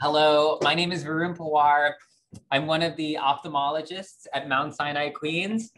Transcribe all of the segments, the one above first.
Hello, my name is Varun Pawar. I'm one of the ophthalmologists at Mount Sinai Queens.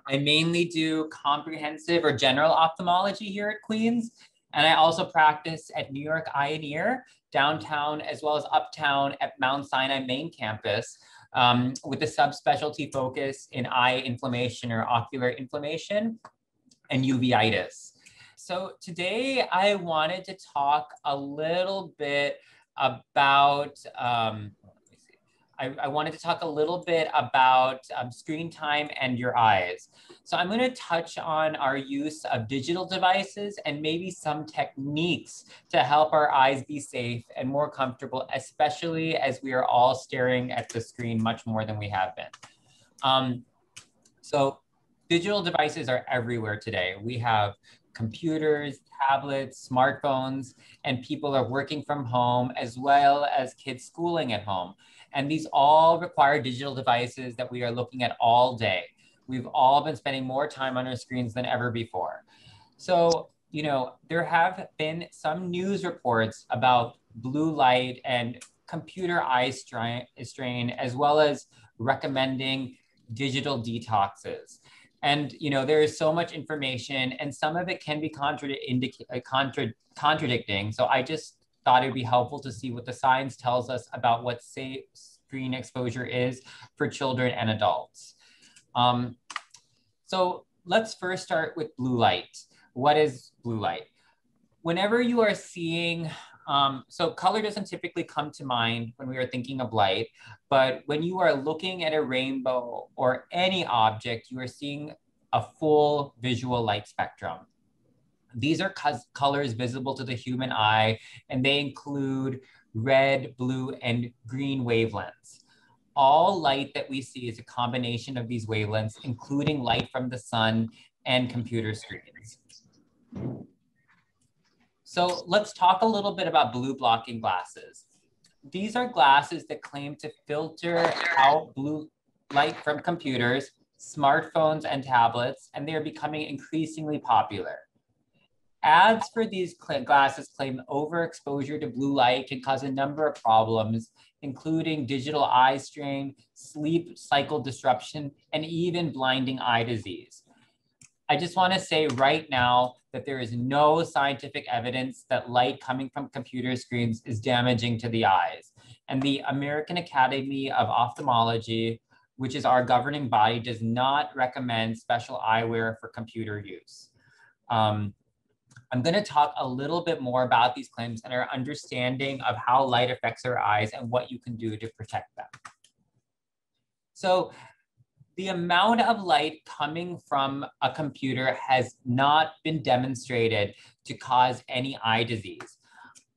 I mainly do comprehensive or general ophthalmology here at Queens. And I also practice at New York Eye and Ear, downtown, as well as uptown at Mount Sinai main campus, with a subspecialty focus in eye inflammation or ocular inflammation and uveitis. So today I wanted to talk a little bit about I wanted to talk a little bit about screen time and your eyes. So I'm going to touch on our use of digital devices and maybe some techniques to help our eyes be safe and more comfortable, especially as we are all staring at the screen much more than we have been. So digital devices are everywhere today. We have computers, tablets, smartphones, and people are working from home as well as kids schooling at home. And these all require digital devices that we are looking at all day. We've all been spending more time on our screens than ever before. So, there have been some news reports about blue light and computer eye strain, as well as recommending digital detoxes. And there is so much information, and some of it can be contradicting. So I just thought it'd be helpful to see what the science tells us about what safe screen exposure is for children and adults. So let's first start with blue light. What is blue light? Whenever you are seeing, so color doesn't typically come to mind when we are thinking of light, but when you are looking at a rainbow or any object, you are seeing a full visual light spectrum. These are colors visible to the human eye, and they include red, blue, and green wavelengths. All light that we see is a combination of these wavelengths, including light from the sun and computer screens. So let's talk a little bit about blue blocking glasses. These are glasses that claim to filter out blue light from computers, smartphones, and tablets, and they are becoming increasingly popular. Ads for these glasses claim overexposure to blue light can cause a number of problems, including digital eye strain, sleep cycle disruption, and even blinding eye disease. I just want to say right now that there is no scientific evidence that light coming from computer screens is damaging to the eyes. And the American Academy of Ophthalmology, which is our governing body, does not recommend special eyewear for computer use. I'm going to talk a little bit more about these claims and our understanding of how light affects our eyes and what you can do to protect them. So the amount of light coming from a computer has not been demonstrated to cause any eye disease.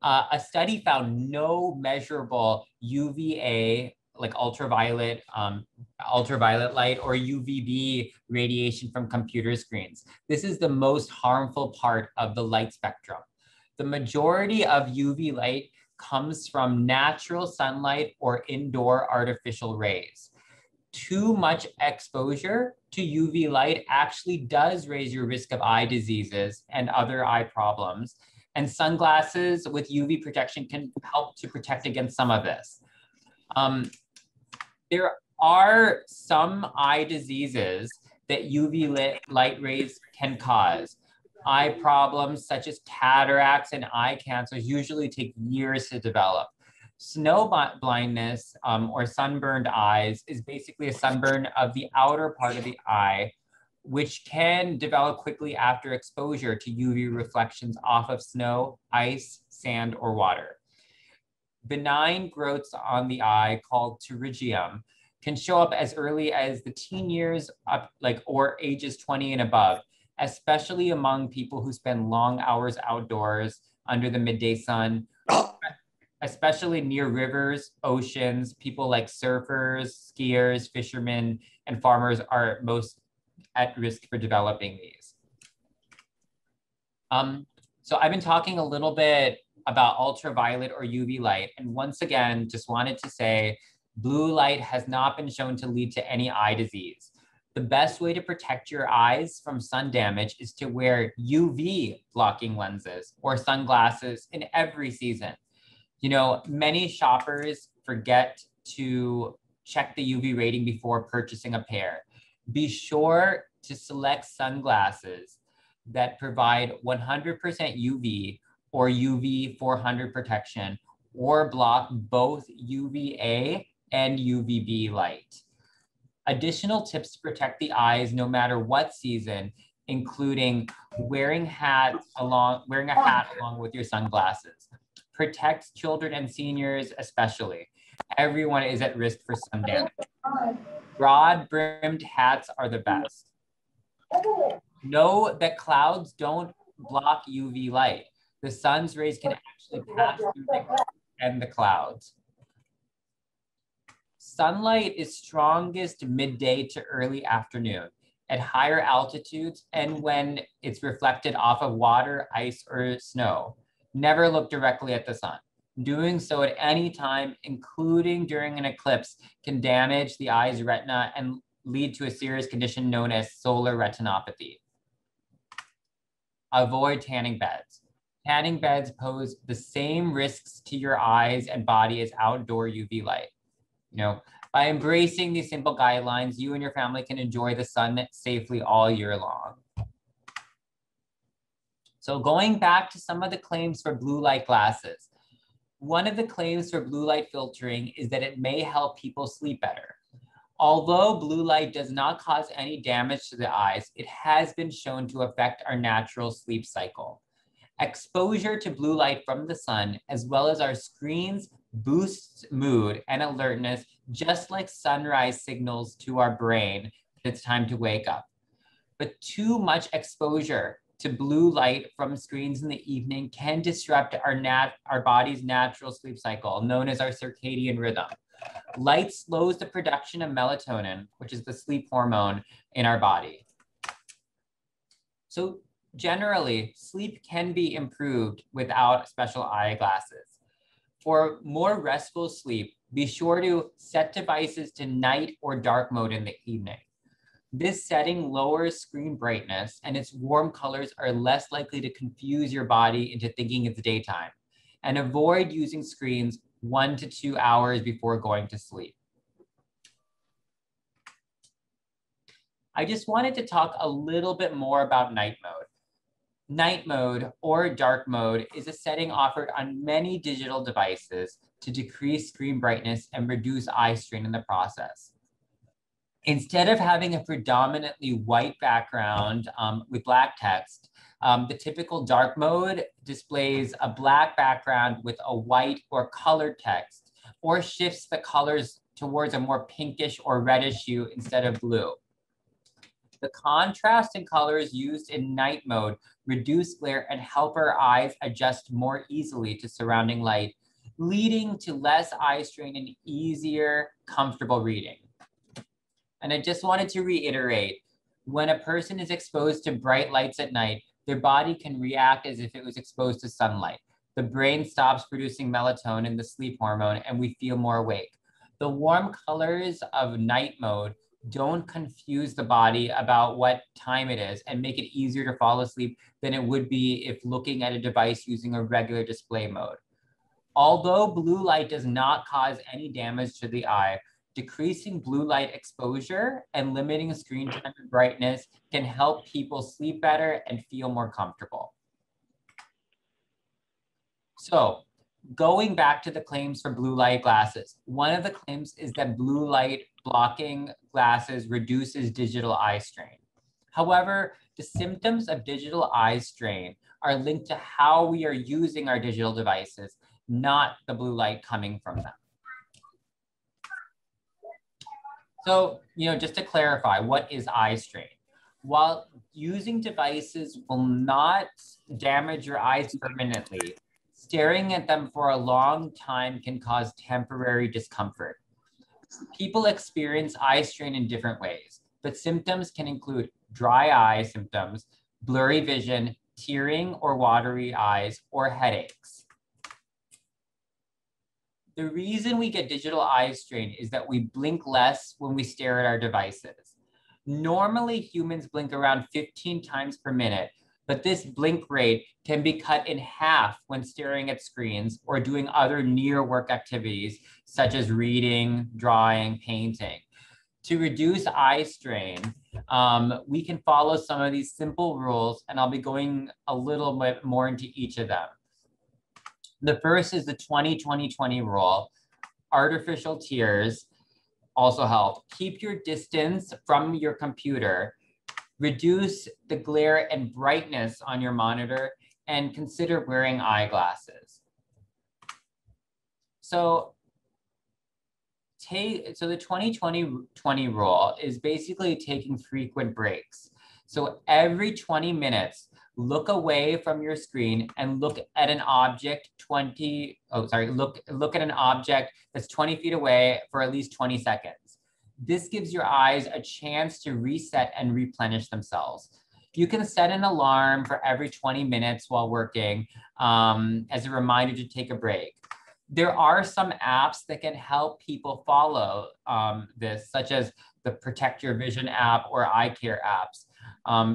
A study found no measurable UVA, like ultraviolet light, or UVB radiation from computer screens. This is the most harmful part of the light spectrum. The majority of UV light comes from natural sunlight or indoor artificial rays. Too much exposure to UV light actually does raise your risk of eye diseases and other eye problems. And sunglasses with UV protection can help to protect against some of this. There are some eye diseases that UV light rays can cause. Eye problems such as cataracts and eye cancers usually take years to develop. Snow blindness or sunburned eyes is basically a sunburn of the outer part of the eye, which can develop quickly after exposure to UV reflections off of snow, ice, sand, or water. Benign growths on the eye called pterygium can show up as early as the teen years or ages 20 and above, especially among people who spend long hours outdoors under the midday sun, especially near rivers, oceans. People like surfers, skiers, fishermen, and farmers are most at risk for developing these. So I've been talking a little bit about ultraviolet or UV light. And once again, just wanted to say, blue light has not been shown to lead to any eye disease. The best way to protect your eyes from sun damage is to wear UV blocking lenses or sunglasses in every season. You know, many shoppers forget to check the UV rating before purchasing a pair. Be sure to select sunglasses that provide 100% UV or UV 400 protection or block both UVA and UVB light. Additional tips to protect the eyes no matter what season, including wearing a hat along with your sunglasses. Protect children and seniors especially. Everyone is at risk for sun damage. Broad brimmed hats are the best. Know that clouds don't block UV light. The sun's rays can actually pass through the clouds. Sunlight is strongest midday to early afternoon at higher altitudes and when it's reflected off of water, ice, or snow. Never look directly at the sun. Doing so at any time, including during an eclipse, can damage the eye's retina and lead to a serious condition known as solar retinopathy. Avoid tanning beds. Tanning beds pose the same risks to your eyes and body as outdoor UV light. You know, by embracing these simple guidelines, you and your family can enjoy the sun safely all year long. So going back to some of the claims for blue light glasses, one of the claims for blue light filtering is that it may help people sleep better. Although blue light does not cause any damage to the eyes, it has been shown to affect our natural sleep cycle. Exposure to blue light from the sun, as well as our screens, boosts mood and alertness, just like sunrise signals to our brain that it's time to wake up. But too much exposure to blue light from screens in the evening can disrupt our body's natural sleep cycle, known as our circadian rhythm. Light slows the production of melatonin, which is the sleep hormone in our body. So generally, sleep can be improved without special eyeglasses. For more restful sleep, be sure to set devices to night or dark mode in the evening. This setting lowers screen brightness and its warm colors are less likely to confuse your body into thinking it's daytime. And avoid using screens 1 to 2 hours before going to sleep. I just wanted to talk a little bit more about night mode. Night mode or dark mode is a setting offered on many digital devices to decrease screen brightness and reduce eye strain in the process. Instead of having a predominantly white background with black text, the typical dark mode displays a black background with a white or colored text, or shifts the colors towards a more pinkish or reddish hue instead of blue. The contrast in colors used in night mode reduce glare and help our eyes adjust more easily to surrounding light, leading to less eye strain and easier, comfortable reading. And I just wanted to reiterate, when a person is exposed to bright lights at night, their body can react as if it was exposed to sunlight. The brain stops producing melatonin, the sleep hormone, and we feel more awake. The warm colors of night mode don't confuse the body about what time it is and make it easier to fall asleep than it would be if looking at a device using a regular display mode. Although blue light does not cause any damage to the eye, decreasing blue light exposure and limiting screen time and brightness can help people sleep better and feel more comfortable. So, going back to the claims for blue light glasses, one of the claims is that blue light blocking glasses reduces digital eye strain. However, the symptoms of digital eye strain are linked to how we are using our digital devices, not the blue light coming from them. So, just to clarify, what is eye strain? While using devices will not damage your eyes permanently, staring at them for a long time can cause temporary discomfort. People experience eye strain in different ways, but symptoms can include dry eye symptoms, blurry vision, tearing or watery eyes, or headaches. The reason we get digital eye strain is that we blink less when we stare at our devices. Normally, humans blink around 15 times per minute, but this blink rate can be cut in half when staring at screens or doing other near work activities, such as reading, drawing, painting. To reduce eye strain, we can follow some of these simple rules, and I'll be going a little bit more into each of them. The first is the 20-20-20 rule. Artificial tears also help. Keep your distance from your computer, reduce the glare and brightness on your monitor, and consider wearing eyeglasses. So the 20-20-20 rule is basically taking frequent breaks. So every 20 minutes, look away from your screen and look at an object look at an object that's 20 feet away for at least 20 seconds. This gives your eyes a chance to reset and replenish themselves. You can set an alarm for every 20 minutes while working as a reminder to take a break. There are some apps that can help people follow this, such as the Protect Your Vision app or eye care apps.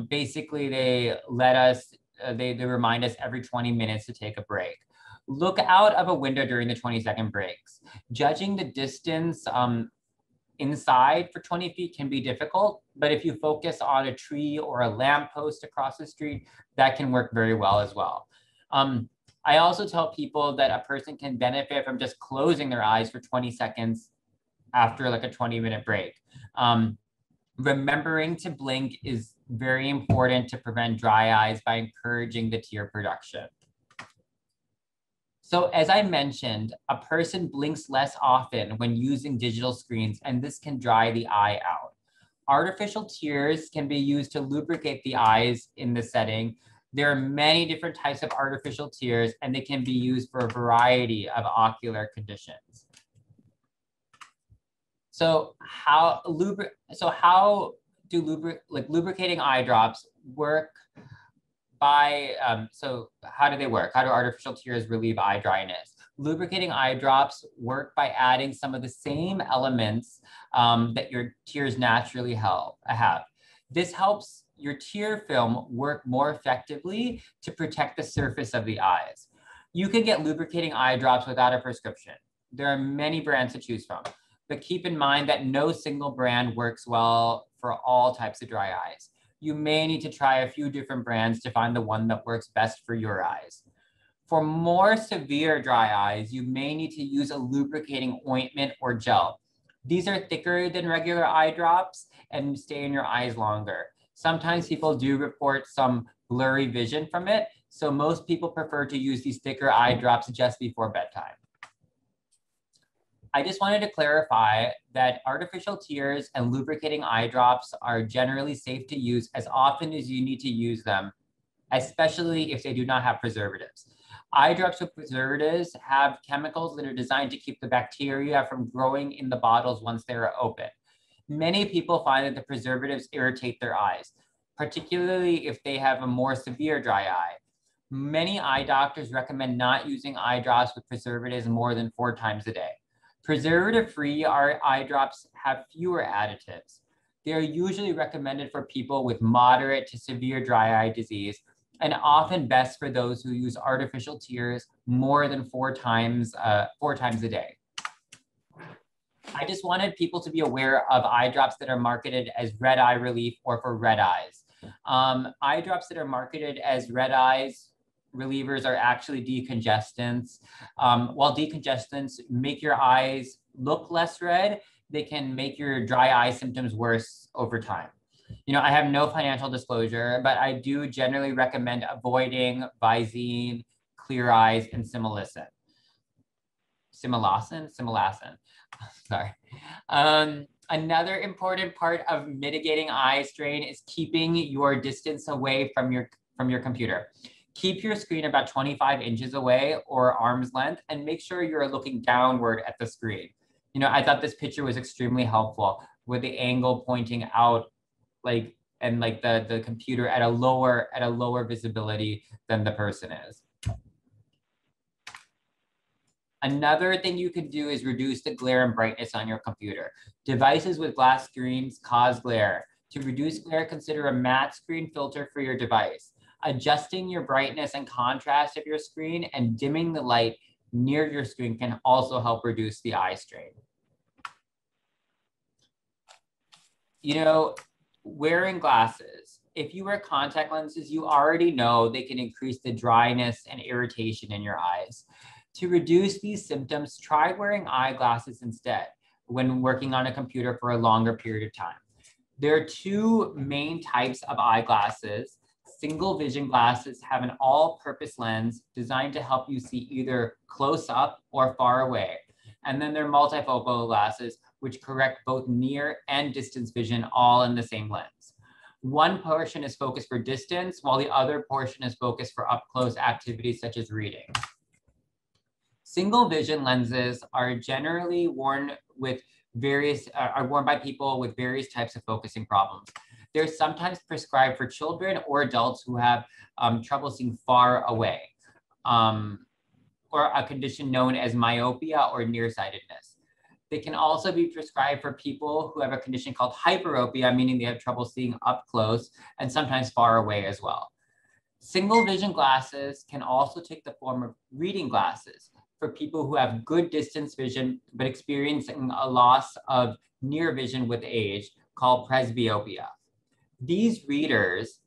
Basically, they let us, they remind us every 20 minutes to take a break. Look out of a window during the 20-second breaks. Judging the distance inside for 20 feet can be difficult, but if you focus on a tree or a lamppost across the street, that can work very well as well. I also tell people that a person can benefit from just closing their eyes for 20 seconds after like a 20-minute break. Remembering to blink is very important to prevent dry eyes by encouraging the tear production. So as I mentioned, a person blinks less often when using digital screens, and this can dry the eye out. Artificial tears can be used to lubricate the eyes in this setting. There are many different types of artificial tears, and they can be used for a variety of ocular conditions. So how do lubricating eye drops work? So how do they work? How do artificial tears relieve eye dryness? Lubricating eye drops work by adding some of the same elements that your tears naturally have. This helps your tear film work more effectively to protect the surface of the eyes. You can get lubricating eye drops without a prescription. There are many brands to choose from, but keep in mind that no single brand works well for all types of dry eyes. You may need to try a few different brands to find the one that works best for your eyes. For more severe dry eyes, you may need to use a lubricating ointment or gel. These are thicker than regular eye drops and stay in your eyes longer. Sometimes people do report some blurry vision from it, so most people prefer to use these thicker eye drops just before bedtime. I just wanted to clarify that artificial tears and lubricating eye drops are generally safe to use as often as you need to use them, especially if they do not have preservatives. Eye drops with preservatives have chemicals that are designed to keep the bacteria from growing in the bottles once they are open. Many people find that the preservatives irritate their eyes, particularly if they have a more severe dry eye. Many eye doctors recommend not using eye drops with preservatives more than 4 times a day. Preservative-free eye drops have fewer additives. They are usually recommended for people with moderate to severe dry eye disease and often best for those who use artificial tears more than 4 times a day. I just wanted people to be aware of eye drops that are marketed as red eye relief or for red eyes. Eye drops that are marketed as red eyes relievers are actually decongestants. While decongestants make your eyes look less red, they can make your dry eye symptoms worse over time. You know, I have no financial disclosure, but I do generally recommend avoiding Visine, Clear Eyes, and Similacin. Sorry. Another important part of mitigating eye strain is keeping your distance away from your computer. Keep your screen about 25 inches away or arm's length, and make sure you're looking downward at the screen. You know, I thought this picture was extremely helpful with the angle pointing out the computer at a lower visibility than the person is. Another thing you can do is reduce the glare and brightness on your computer. Devices with glass screens cause glare. To reduce glare, consider a matte screen filter for your device. Adjusting your brightness and contrast of your screen and dimming the light near your screen can also help reduce the eye strain. You know, wearing glasses. If you wear contact lenses, you already know they can increase the dryness and irritation in your eyes. To reduce these symptoms, try wearing eyeglasses instead when working on a computer for a longer period of time. There are two main types of eyeglasses. Single vision glasses have an all-purpose lens designed to help you see either close up or far away. And then there are multifocal glasses, which correct both near and distance vision all in the same lens. One portion is focused for distance, while the other portion is focused for up-close activities such as reading. Single vision lenses are generally worn with are worn by people with various types of focusing problems. They're sometimes prescribed for children or adults who have trouble seeing far away, or a condition known as myopia or nearsightedness. They can also be prescribed for people who have a condition called hyperopia, meaning they have trouble seeing up close and sometimes far away as well. Single vision glasses can also take the form of reading glasses for people who have good distance vision, but experiencing a loss of near vision with age called presbyopia. These readers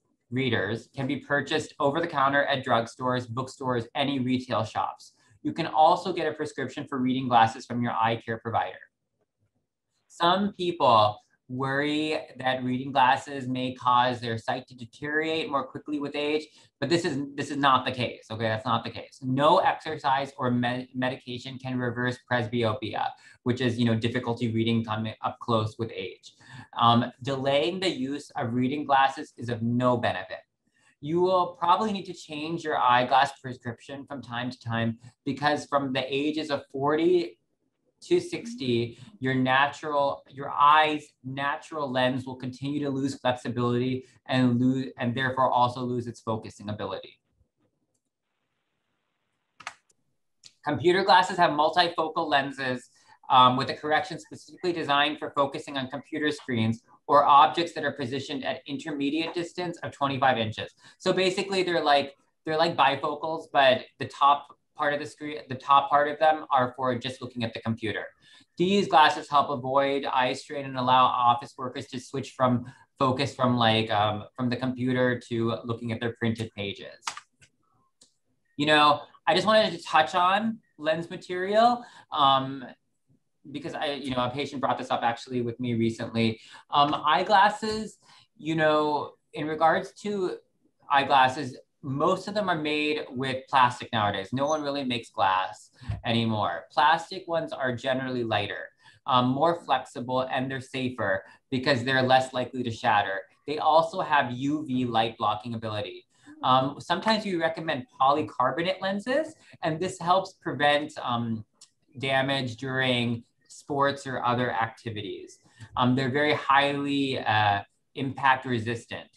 can be purchased over the counter at drugstores, bookstores, any retail shops. You can also get a prescription for reading glasses from your eye care provider. Some people worry that reading glasses may cause their sight to deteriorate more quickly with age, but this is not the case, okay? That's not the case. No exercise or medication can reverse presbyopia, which is, difficulty reading coming up close with age. Delaying the use of reading glasses is of no benefit. You will probably need to change your eyeglass prescription from time to time because from the ages of 40 to 60, your eye's natural lens will continue to lose flexibility and therefore also lose its focusing ability. Computer glasses have multifocal lenses with a correction specifically designed for focusing on computer screens or objects that are positioned at intermediate distance of 25 inches. So basically they're like bifocals, but the top part of the screen, the top part of them are for just looking at the computer. These glasses help avoid eye strain and allow office workers to switch from focus from the computer to looking at their printed pages. I just wanted to touch on lens material because a patient brought this up actually with me recently. Eyeglasses, in regards to eyeglasses, most of them are made with plastic nowadays. No one really makes glass anymore. Plastic ones are generally lighter, more flexible, and they're safer because they're less likely to shatter. They also have UV light blocking ability. Sometimes we recommend polycarbonate lenses, and this helps prevent damage during sports or other activities. They're very highly impact resistant.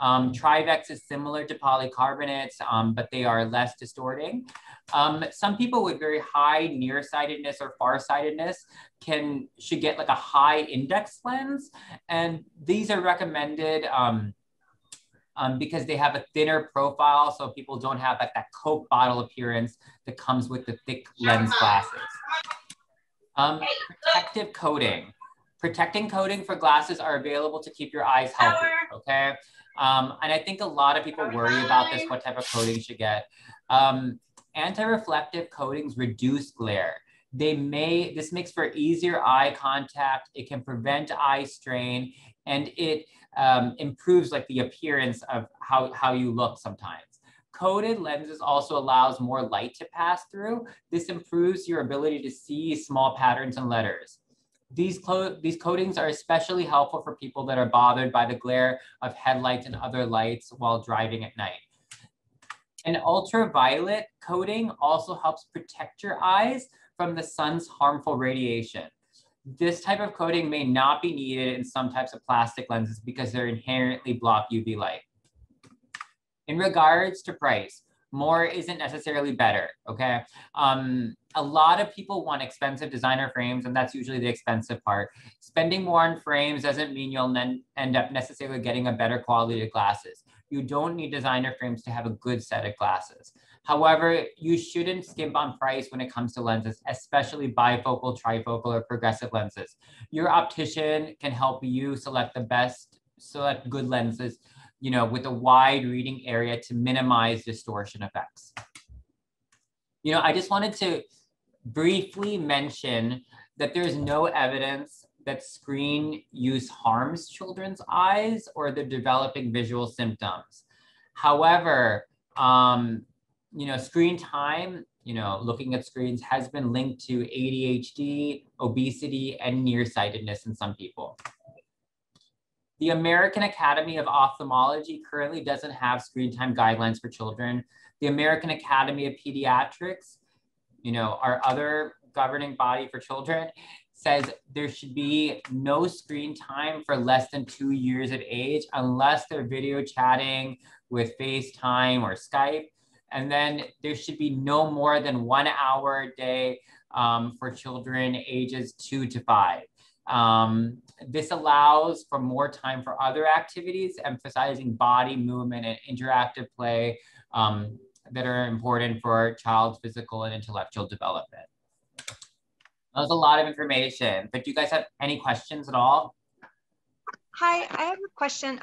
Trivex is similar to polycarbonates, but they are less distorting. Some people with very high nearsightedness or farsightedness should get like a high index lens. And these are recommended because they have a thinner profile, so people don't have like that Coke bottle appearance that comes with the thick lens glasses. Protective coating. Protecting coating for glasses are available to keep your eyes healthy, okay? And I think a lot of people worry about this, what type of coating you should get. Anti-reflective coatings reduce glare. This makes for easier eye contact. It can prevent eye strain, and it improves like the appearance of how you look sometimes. Coated lenses also allows more light to pass through. This improves your ability to see small patterns and letters. These coatings are especially helpful for people that are bothered by the glare of headlights and other lights while driving at night. An ultraviolet coating also helps protect your eyes from the sun's harmful radiation. This type of coating may not be needed in some types of plastic lenses because they inherently block UV light. In regards to price, more isn't necessarily better, okay? A lot of people want expensive designer frames, and that's usually the expensive part. Spending more on frames doesn't mean you'll end up necessarily getting a better quality of glasses. You don't need designer frames to have a good set of glasses. However, you shouldn't skimp on price when it comes to lenses, especially bifocal, trifocal, or progressive lenses. Your optician can help you select good lenses, with a wide reading area to minimize distortion effects. I just wanted to briefly mention that there's no evidence that screen use harms children's eyes or they're developing visual symptoms. However, screen time, looking at screens has been linked to ADHD, obesity, and nearsightedness in some people. The American Academy of Ophthalmology currently doesn't have screen time guidelines for children. The American Academy of Pediatrics, our other governing body for children, says there should be no screen time for less than 2 years of age unless they're video chatting with FaceTime or Skype. And then there should be no more than 1 hour a day for children ages 2 to 5. This allows for more time for other activities, emphasizing body movement and interactive play that are important for a child's physical and intellectual development. That was a lot of information, but do you guys have any questions at all? Hi, I have a question.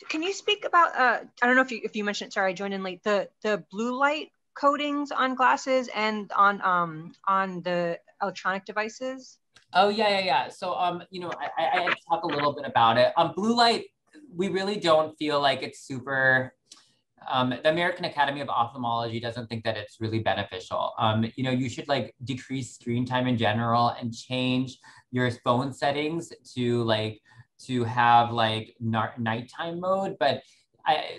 Can you speak about, I don't know if you mentioned it, sorry, I joined in late, the blue light coatings on glasses and on the electronic devices? Oh, yeah. So, I talk a little bit about it. Blue light, we really don't feel like it's super, the American Academy of Ophthalmology doesn't think that it's really beneficial. You should decrease screen time in general and change your phone settings to have nighttime mode, but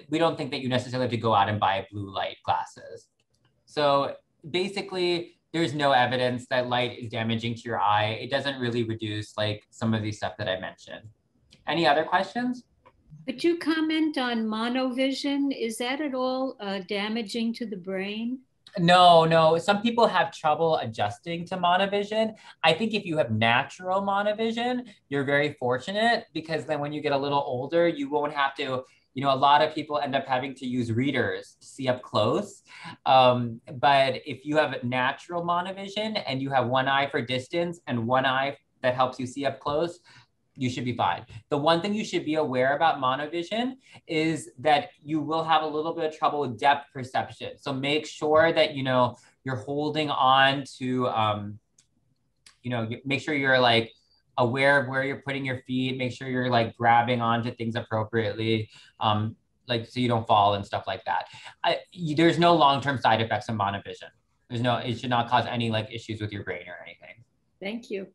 we don't think that you necessarily have to go out and buy blue light glasses. So basically, there's no evidence that light is damaging to your eye. It doesn't really reduce some of these stuff that I mentioned. Any other questions? Could you comment on monovision? Is that at all damaging to the brain? No. Some people have trouble adjusting to monovision. I think if you have natural monovision, you're very fortunate because then when you get a little older, you won't have to, a lot of people end up having to use readers to see up close. But if you have natural monovision and you have one eye for distance and one eye that helps you see up close, you should be fine. The one thing you should be aware about monovision is that you will have a little bit of trouble with depth perception. So make sure that, you're holding on to, make sure you're aware of where you're putting your feet, make sure you're grabbing onto things appropriately, so you don't fall and stuff like that. There's no long-term side effects of monovision. It should not cause any issues with your brain or anything. Thank you.